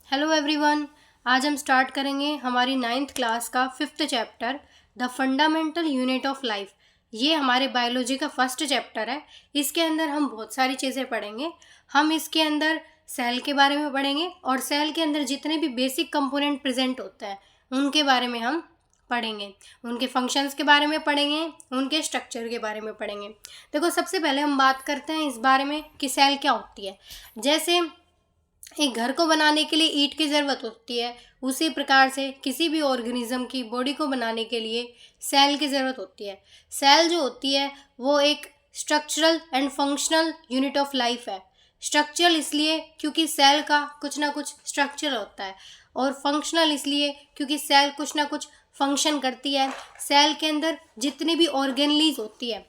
Hello everyone. आज हम start करेंगे हमारी 9th क्लास का 5th chapter the fundamental unit of life. ये हमारे बायोलॉजी का फर्स्ट चैप्टर है। इसके अंदर हम बहुत सारी चीज़ें पढ़ेंगे। हम इसके अंदर सेल के बारे में पढ़ेंगे और सेल के अंदर जितने भी बेसिक कंपोनेंट प्रेजेंट होते हैं उनके बारे में हम पढ़ेंगे, उनके फंक्शंस के बारे में पढ़ेंगे, उनके स्ट्रक्चर के बारे में पढ़ेंगे। देखो, सबसे पहले हम बात करते हैं इस बारे में कि सेल क्या होती है। जैसे एक घर को बनाने के लिए ईंट की ज़रूरत होती है, उसी प्रकार से किसी भी ऑर्गेनिज्म की बॉडी को बनाने के लिए सेल की ज़रूरत होती है। सेल जो होती है वो एक structural and functional unit of life है। स्ट्रक्चरल इसलिए क्योंकि सेल का कुछ ना कुछ स्ट्रक्चर होता है, और फंक्शनल इसलिए क्योंकि सेल कुछ ना कुछ फंक्शन करती है। सेल के अंदर जितनी भी ऑर्गेनलीज होती है,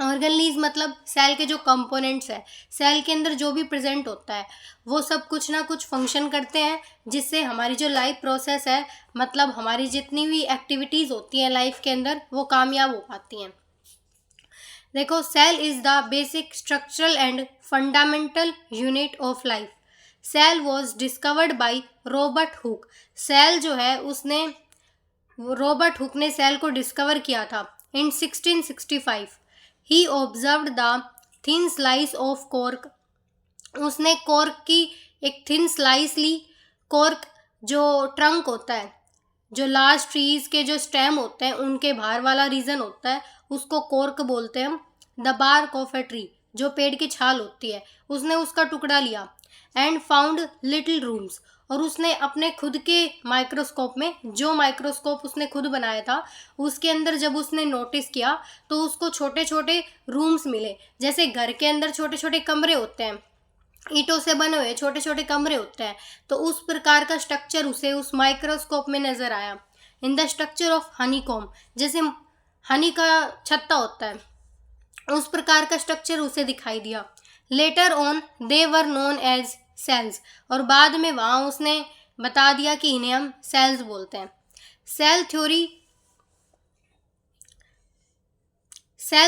ऑर्गेनलीज मतलब सेल के जो कंपोनेंट्स है, सेल के अंदर जो भी प्रेजेंट होता है वो सब कुछ ना कुछ फंक्शन करते हैं, जिससे हमारी जो लाइफ प्रोसेस है, मतलब हमारी जितनी भी एक्टिविटीज़ होती हैं लाइफ के अंदर, वो कामयाब हो पाती हैं। देखो, cell is the basic structural and fundamental unit of life. Cell was discovered by Robert Hooke. Cell जो है उसने रॉबर्ट हुक ने सेल को डिस्कवर किया था in 1665। He observed the thin slice of cork. उसने कॉर्क की एक थिन स्लाइस ली। कॉर्क जो ट्रंक होता है, जो लार्ज ट्रीज के जो स्टेम होते हैं उनके बाहर वाला रीजन होता है, उसको कॉर्क बोलते हैं हम। The bark of a tree, जो पेड़ की छाल होती है, उसने उसका टुकड़ा लिया। एंड फाउंड लिटिल रूम्स, और उसने अपने खुद के माइक्रोस्कोप में, जो माइक्रोस्कोप उसने खुद बनाया था, उसके अंदर जब उसने नोटिस किया तो उसको छोटे छोटे रूम्स मिले। जैसे घर के अंदर छोटे छोटे कमरे होते हैं, ईंटों से बने हुए छोटे छोटे कमरे होते हैं, तो उस प्रकार का स्ट्रक्चर उसे उस माइक्रोस्कोप में नज़र आया। In the structure of honeycomb, जैसे हनी का छत्ता होता है, उस प्रकार का स्ट्रक्चर उसे दिखाई दिया। Later on they were known as cells, और बाद में वहाँ उसने बता दिया कि इन्हें हम सेल्स बोलते हैं। Cell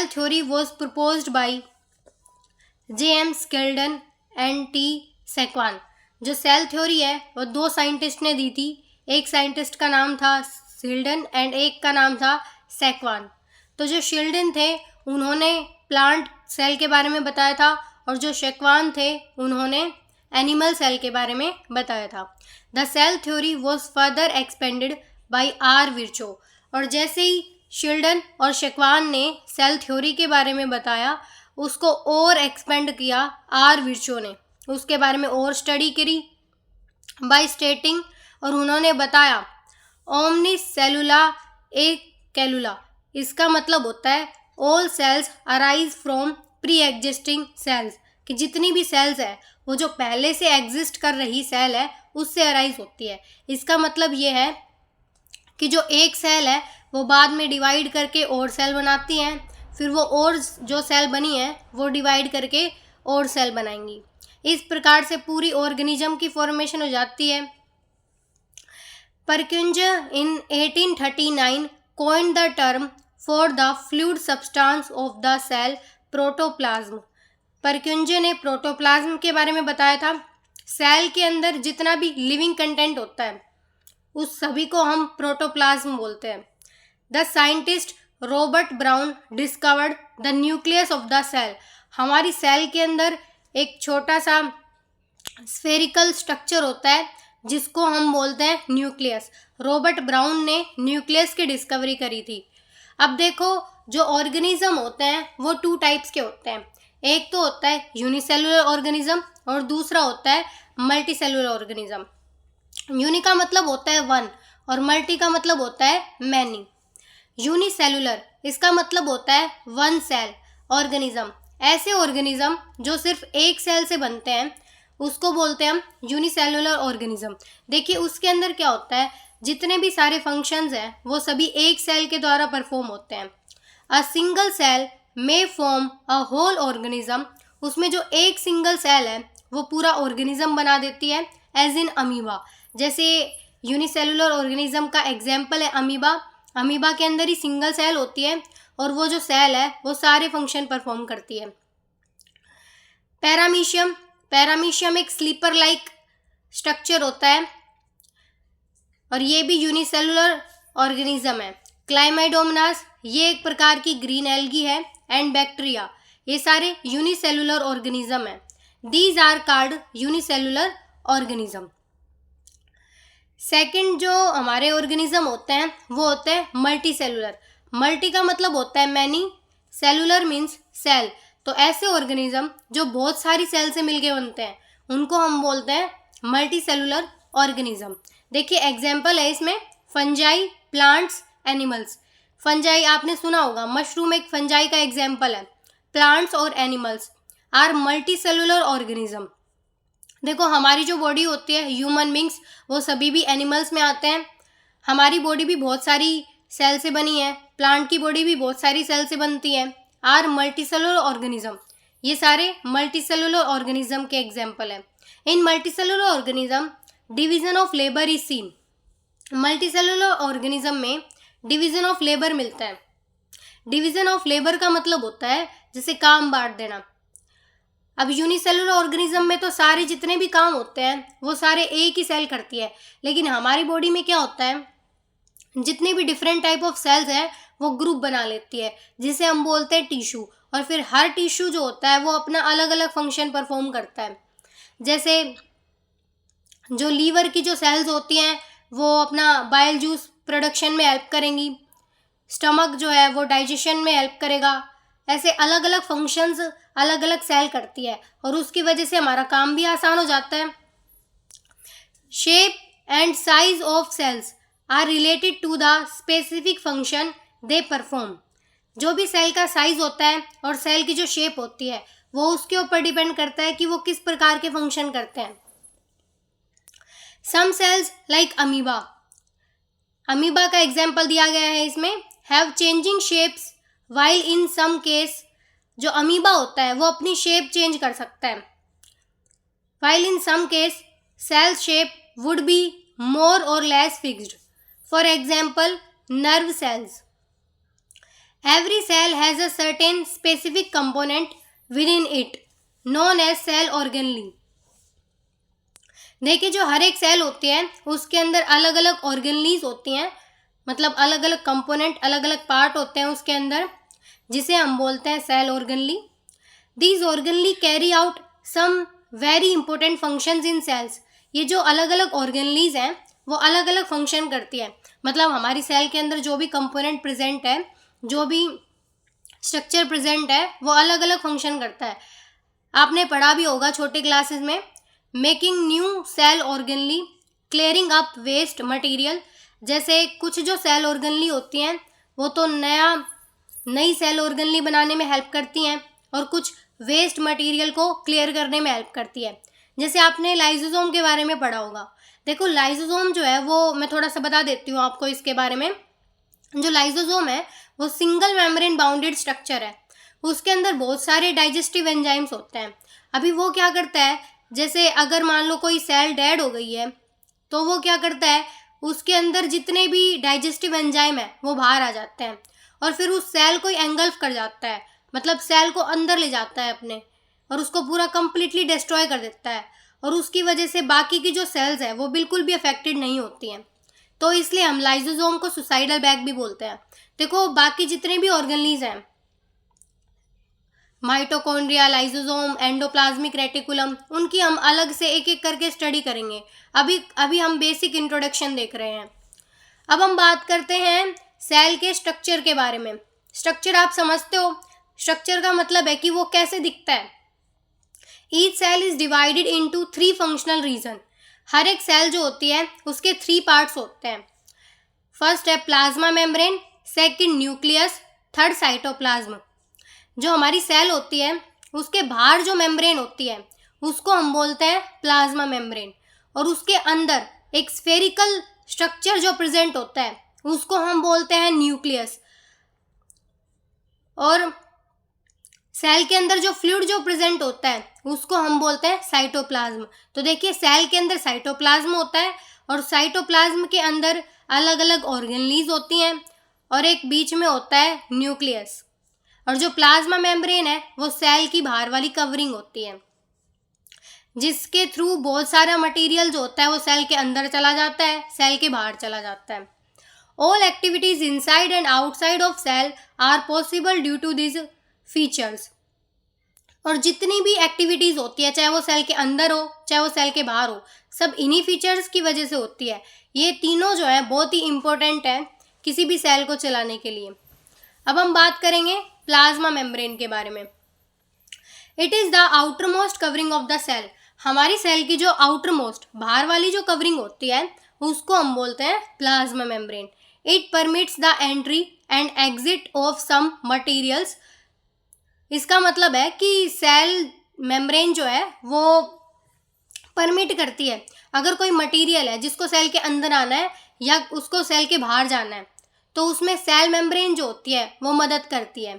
theory was proposed by J.M. Schleiden and T Schwann. जो सेल थ्योरी है वो दो साइंटिस्ट ने दी थी। एक साइंटिस्ट का नाम था शिल्डन एंड एक का नाम था सेक्वान। तो जो शिल्डन थे उन्होंने प्लांट सेल के बारे में बताया था, और जो सेक्वान थे उन्होंने एनिमल सेल के बारे में बताया था। The cell theory was further expanded by R Virchow, और जैसे ही शिल्डन और शेक्वान ने सेल थ्योरी के बारे में बताया, उसको और एक्सपेंड किया आर विर्चो ने, उसके बारे में और स्टडी करी बाय स्टेटिंग, और उन्होंने बताया ओमनिस सेलुला ए कैलुला। इसका मतलब होता है all cells arise from pre existing cells, कि जितनी भी सेल्स है वो जो पहले से एग्जिस्ट कर रही सेल है उससे अराइज होती है। इसका मतलब ये है कि जो एक सेल है वो बाद में डिवाइड करके और सेल बनाती हैं, फिर वो और जो सेल बनी है वो डिवाइड करके और सेल बनाएंगी। इस प्रकार से पूरी ऑर्गेनिज्म की फॉर्मेशन हो जाती है। परक्यूंजर इन 1839 coined the term for the fluid substance of the cell protoplasm. Purkinje ने प्रोटोप्लाज्म के बारे में बताया था। सेल के अंदर जितना भी लिविंग कंटेंट होता है उस सभी को हम प्रोटोप्लाज्म बोलते हैं। The scientist Robert Brown discovered the nucleus of the cell. हमारी सेल के अंदर एक छोटा सा स्फेरिकल स्ट्रक्चर होता है जिसको हम बोलते हैं न्यूक्लियस। रॉबर्ट ब्राउन ने न्यूक्लियस की डिस्कवरी करी थी। अब देखो, जो ऑर्गेनिज्म होते हैं वो टू टाइप्स के होते हैं। एक तो होता है यूनिसेलुलर ऑर्गेनिज्म और दूसरा होता है मल्टीसेलुलर ऑर्गेनिज्म। यूनि का मतलब होता है वन और मल्टी का मतलब होता है मैनी। यूनिसेलुलर, इसका मतलब होता है वन सेल ऑर्गेनिज्म। ऐसे ऑर्गेनिज्म जो सिर्फ एक सेल से बनते हैं उसको बोलते हैं हम यूनिसेलुलर ऑर्गेनिज्म। देखिए, उसके अंदर क्या होता है, जितने भी सारे फंक्शंस हैं वो सभी एक सेल के द्वारा परफॉर्म होते हैं। A single cell may form a whole organism. उसमें जो एक सिंगल सेल है वो पूरा ऑर्गेनिज्म बना देती है, एज इन अमीबा। जैसे यूनिसेलुलर ऑर्गेनिज्म का एग्जाम्पल है अमीबा। अमीबा के अंदर ही सिंगल सेल होती है और वो जो सेल है वो सारे फंक्शन परफॉर्म करती है। पैरामीशियम एक स्लीपर लाइक स्ट्रक्चर होता है और ये भी यूनिसेलुलर ऑर्गेनिज्म है। क्लाइमाइडोमोनास ये एक प्रकार की ग्रीन एल्गी है एंड बैक्टीरिया ये सारे यूनिसेलुलर ऑर्गेनिज्म है। These are called unicellular organism. Second जो हमारे ऑर्गेनिज्म होते हैं वो होते हैं मल्टी सेलुलर। मल्टी का मतलब होता है मैनी, सेलुलर मीन्स सेल। तो ऐसे ऑर्गेनिज्म जो बहुत सारी सेल से मिलके बनते हैं उनको हम बोलते हैं मल्टी सेलुलर ऑर्गेनिज्म। देखिए एग्जाम्पल है इसमें फंजाई, प्लांट्स, एनिमल्स। फंजाई आपने सुना होगा, मशरूम एक फंजाई का एग्जाम्पल है। प्लांट्स और animals are multicellular organism. देखो हमारी जो बॉडी होती है ह्यूमन बींग्स वो सभी भी एनिमल्स में आते हैं। हमारी बॉडी भी बहुत सारी सेल से बनी है, प्लांट की बॉडी भी बहुत सारी सेल से बनती है। आर मल्टी सेलुलर ऑर्गेनिज्म, ये सारे मल्टी सेलुलर ऑर्गेनिज्म के एग्जाम्पल है। In multicellular organism division of labour is seen. Multicellular organism में डिवीजन ऑफ लेबर मिलता है। डिवीजन ऑफ लेबर का मतलब होता है जैसे काम बांट देना। अब यूनिसेलुलर ऑर्गेनिज्म में तो सारे जितने भी काम होते हैं वो सारे एक ही सेल करती है, लेकिन हमारी बॉडी में क्या होता है, जितने भी डिफरेंट टाइप ऑफ सेल्स हैं वो ग्रुप बना लेती है जिसे हम बोलते हैं टिश्यू। और फिर हर टिश्यू जो होता है वो अपना अलग अलग फंक्शन परफॉर्म करता है। जैसे जो लीवर की जो सेल्स होती हैं वो अपना बाइल जूस प्रोडक्शन में हेल्प करेंगी, स्टमक जो है वो डाइजेशन में हेल्प करेगा। ऐसे अलग अलग फंक्शंस अलग अलग सेल करती है और उसकी वजह से हमारा काम भी आसान हो जाता है। Shape and size of cells are related to the specific function they perform. जो भी सेल का साइज होता है और सेल की जो शेप होती है वो उसके ऊपर डिपेंड करता है कि वो किस प्रकार के फंक्शन करते हैं। Some cells like amoeba, amoeba का एग्जाम्पल दिया गया है इसमें, have changing shapes while in some case. जो अमीबा होता है वो अपनी शेप चेंज कर सकता है। While in some case cell shape would be more or less fixed. For example nerve cells. Every cell has a certain specific component within it known as cell organelle. देखिए जो हर एक cell होती है उसके अंदर अलग अलग organelles होती हैं, मतलब अलग अलग कंपोनेंट अलग अलग पार्ट होते हैं उसके अंदर, जिसे हम बोलते हैं cell organelle. These organelle carry out some very important functions in cells. ये जो अलग अलग ऑर्गेनलीज हैं वो अलग अलग फंक्शन करती है, मतलब हमारी सेल के अंदर जो भी कंपोनेंट प्रेजेंट है, जो भी स्ट्रक्चर प्रेजेंट है वो अलग अलग फंक्शन करता है। आपने पढ़ा भी होगा छोटे क्लासेस में, making new cell organelle, clearing up waste material. जैसे कुछ जो सेल ऑर्गेनली होती हैं वो तो नई सेल ऑर्गेनली बनाने में हेल्प करती हैं और कुछ वेस्ट मटेरियल को क्लियर करने में हेल्प करती है। जैसे आपने लाइसोसोम के बारे में पढ़ा होगा। देखो लाइसोसोम जो है वो मैं थोड़ा सा बता देती हूँ आपको इसके बारे में। जो लाइसोसोम है वो सिंगल मेम्ब्रेन बाउंडेड स्ट्रक्चर है। उसके अंदर बहुत सारे डाइजेस्टिव एंजाइम्स होते हैं। अभी वो क्या करता है, जैसे अगर मान लो कोई सेल डेड हो गई है तो वो क्या करता है, उसके अंदर जितने भी डाइजेस्टिव एंजाइम है वो बाहर आ जाते हैं और फिर उस सेल को एंगल्फ कर जाता है, मतलब सेल को अंदर ले जाता है अपने और उसको पूरा कंप्लीटली डिस्ट्रॉय कर देता है। और उसकी वजह से बाकी की जो सेल्स है वो बिल्कुल भी अफेक्टेड नहीं होती हैं। तो इसलिए हम लाइसोसोम को सुसाइडल बैग भी बोलते हैं। देखो बाकी जितने भी ऑर्गेनलीज हैं, माइटोकॉन्ड्रिया, लाइसोसोम, एंडोप्लाज्मिक रेटिकुलम, उनकी हम अलग से एक एक करके स्टडी करेंगे। अभी हम बेसिक इंट्रोडक्शन देख रहे हैं। अब हम बात करते हैं सेल के स्ट्रक्चर के बारे में। स्ट्रक्चर आप समझते हो, स्ट्रक्चर का मतलब है कि वो कैसे दिखता है। Each cell is divided into 3 functional region. हर एक सेल जो होती है उसके 3 पार्ट्स होते हैं। फर्स्ट है plasma membrane, second nucleus, third cytoplasm. जो हमारी सेल होती है उसके बाहर जो मेम्ब्रेन होती है उसको हम बोलते हैं प्लाज्मा मेम्ब्रेन, और उसके अंदर एक स्फेरिकल स्ट्रक्चर जो प्रेजेंट होता है उसको हम बोलते हैं न्यूक्लियस। और सेल के अंदर जो फ्लूइड जो प्रेजेंट होता है उसको हम बोलते हैं साइटोप्लाज्म। तो देखिए सेल के अंदर साइटोप्लाज्म होता है और साइटोप्लाज्म के अंदर अलग अलग ऑर्गेनलीज होती हैं और एक बीच में होता है न्यूक्लियस। और जो प्लाज्मा मेम्ब्रेन है वो सेल की बाहर वाली कवरिंग होती है। जिसके थ्रू बहुत सारा मटेरियल जो होता है वो सेल के अंदर चला जाता है, सेल के बाहर चला जाता है। All activities inside and outside of cell are possible due to this features. और जितनी भी एक्टिविटीज़ होती है, चाहे वो सेल के अंदर हो चाहे वो सेल के बाहर हो, सब इन्हीं फीचर्स की वजह से होती है। ये तीनों जो है बहुत ही इम्पोर्टेंट है किसी भी सेल को चलाने के लिए। अब हम बात करेंगे प्लाज्मा मेम्ब्रेन के बारे में। It is the outermost covering of the cell. हमारी सेल की जो आउटर मोस्ट बाहर वाली जो कवरिंग होती है उसको हम बोलते हैं plasma membrane. It permits the entry and exit of some materials. इसका मतलब है कि सेल मेम्ब्रेन जो है वो परमिट करती है, अगर कोई मटेरियल है जिसको सेल के अंदर आना है या उसको सेल के बाहर जाना है, तो उसमें सेल मेम्ब्रेन जो होती है वो मदद करती है।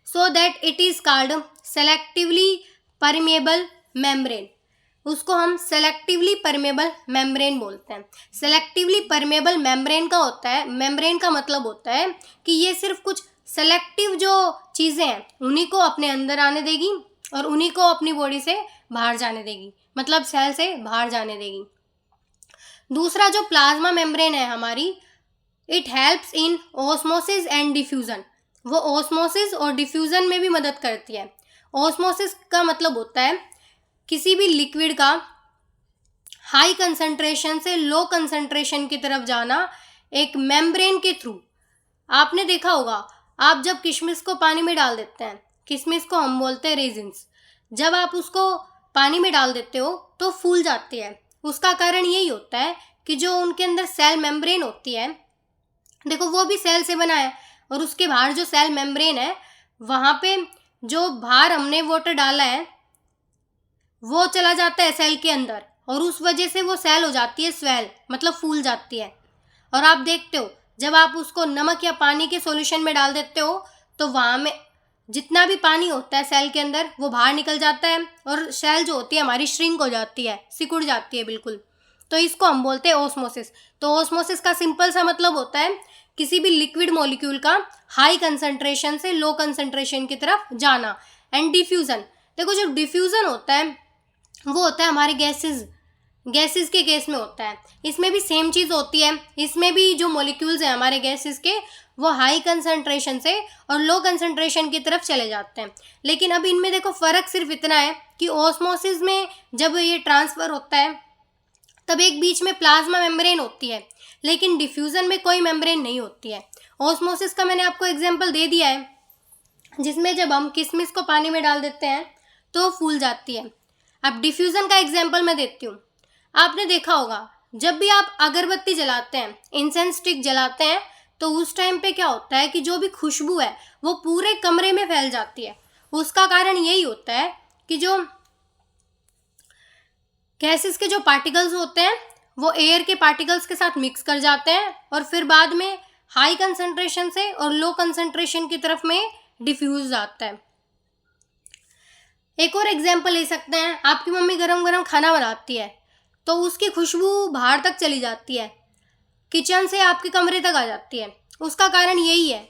So that it is called selectively permeable membrane. उसको हम सेलेक्टिवली परमेबल मेम्ब्रेन बोलते हैं। सेलेक्टिवली परमेबल मेम्ब्रेन का होता है, मेम्ब्रेन का मतलब होता है कि ये सिर्फ कुछ सेलेक्टिव जो चीज़ें हैं उन्हीं को अपने अंदर आने देगी और उन्हीं को अपनी बॉडी से बाहर जाने देगी, मतलब सेल से बाहर जाने देगी। दूसरा जो प्लाज्मा मेम्ब्रेन है हमारी, it helps in osmosis and diffusion. वो ऑस्मोसिस और डिफ्यूज़न में भी मदद करती है। ऑस्मोसिस का मतलब होता है किसी भी लिक्विड का हाई कंसंट्रेशन से लो कंसंट्रेशन की तरफ जाना एक मेम्ब्रेन के थ्रू। आपने देखा होगा, आप जब किशमिश को पानी में डाल देते हैं, किशमिश को हम बोलते हैं रेजिन्स, जब आप उसको पानी में डाल देते हो तो फूल जाती है। उसका कारण यही होता है कि जो उनके अंदर सेल मेम्ब्रेन होती है, देखो वो भी सेल से बना है, और उसके बाहर जो सेल मेम्ब्रेन है वहाँ पे जो बाहर हमने वाटर डाला है वो चला जाता है सेल के अंदर, और उस वजह से वो सेल हो जाती है स्वेल, मतलब फूल जाती है। और आप देखते हो जब आप उसको नमक या पानी के सॉल्यूशन में डाल देते हो तो वहाँ में जितना भी पानी होता है सेल के अंदर वो बाहर निकल जाता है और सेल जो होती है हमारी श्रिंक हो जाती है, सिकुड़ जाती है बिल्कुल। तो इसको हम बोलते हैं ऑस्मोसिस। तो ऑस्मोसिस का सिंपल सा मतलब होता है किसी भी लिक्विड मॉलिक्यूल का हाई कंसंट्रेशन से लो कंसंट्रेशन की तरफ जाना। एंड डिफ्यूज़न, देखो जो डिफ्यूज़न होता है वो होता है हमारे गैसेस के केस में होता है। इसमें भी सेम चीज़ होती है, इसमें भी जो मॉलिक्यूल्स हैं हमारे गैसेस के वो हाई कंसंट्रेशन से और लो कंसंट्रेशन की तरफ चले जाते हैं। लेकिन अब इनमें देखो फ़र्क सिर्फ इतना है कि ऑस्मोसिस में जब ये ट्रांसफ़र होता है तब एक बीच में प्लाज्मा मेम्ब्रेन होती है, लेकिन डिफ्यूज़न में कोई मेम्ब्रेन नहीं होती है। ऑस्मोसिस का मैंने आपको एग्जाम्पल दे दिया है, जिसमें जब हम किशमिश को पानी में डाल देते हैं तो फूल जाती है। अब डिफ्यूज़न का एग्जाम्पल मैं देती हूँ। आपने देखा होगा जब भी आप अगरबत्ती जलाते हैं, इंसेंस स्टिक जलाते हैं, तो उस टाइम पे क्या होता है कि जो भी खुशबू है वो पूरे कमरे में फैल जाती है। उसका कारण यही होता है कि जो गैसेस के जो पार्टिकल्स होते हैं वो एयर के पार्टिकल्स के साथ मिक्स कर जाते हैं और फिर बाद में हाई कंसंट्रेशन से और लो कंसंट्रेशन की तरफ में डिफ्यूज आता है। एक और एग्जांपल ले सकते हैं, आपकी मम्मी गरम गरम खाना बनाती है तो उसकी खुशबू बाहर तक चली जाती है, किचन से आपके कमरे तक आ जाती है। उसका कारण यही है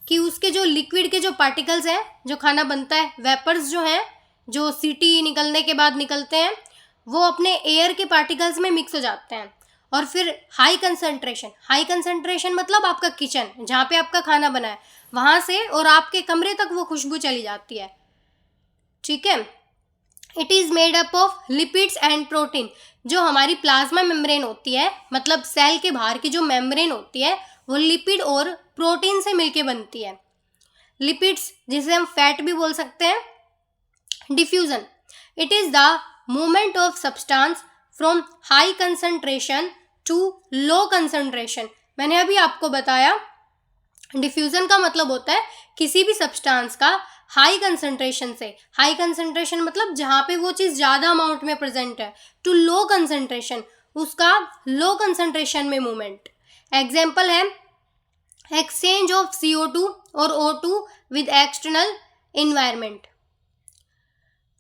कि उसके जो लिक्विड के जो पार्टिकल्स हैं, जो खाना बनता है, वेपर्स जो हैं जो सीटी निकलने के बाद निकलते हैं, वो अपने एयर के पार्टिकल्स में मिक्स हो जाते हैं और फिर हाई कंसंट्रेशन मतलब आपका किचन जहाँ पे आपका खाना बना है वहाँ से और आपके कमरे तक वो खुशबू चली जाती है। ठीक है। It is made up of lipids and protein. जो हमारी प्लाज्मा मेम्ब्रेन होती है, मतलब सेल के बाहर की जो मेम्ब्रेन होती है, वो लिपिड और प्रोटीन से मिलके बनती है। लिपिड्स जिसे हम फैट भी बोल सकते हैं। Diffusion, it is the movement of substance from high concentration to low concentration. मैंने अभी आपको बताया डिफ्यूजन का मतलब होता है किसी भी सब्सटेंस का हाई कंसंट्रेशन से, हाई कंसंट्रेशन मतलब जहाँ पे वो चीज़ ज़्यादा अमाउंट में प्रेजेंट है, टू लो कंसंट्रेशन, उसका लो कंसंट्रेशन में मूवमेंट। एग्जाम्पल है एक्सचेंज ऑफ CO2 और O2 विद एक्सटर्नल इन्वायरमेंट।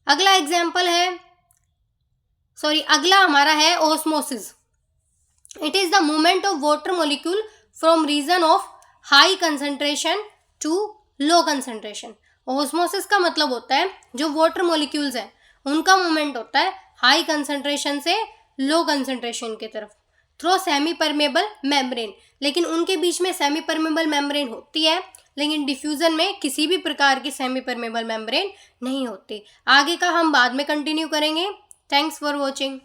अगला एग्जाम्पल है अगला हमारा है osmosis. It is the movement of water molecule from region of high concentration to low concentration. Osmosis का मतलब होता है जो वाटर मॉलिक्यूल्स हैं उनका मूवमेंट होता है हाई कंसंट्रेशन से लो कंसंट्रेशन की तरफ थ्रो सेमी परमेबल मेम्ब्रेन। लेकिन उनके बीच में सेमी परमेबल मेम्ब्रेन होती है, लेकिन डिफ्यूजन में किसी भी प्रकार की सेमी परमेबल मेम्ब्रेन नहीं होती। आगे का हम बाद में कंटिन्यू करेंगे। Thanks for watching.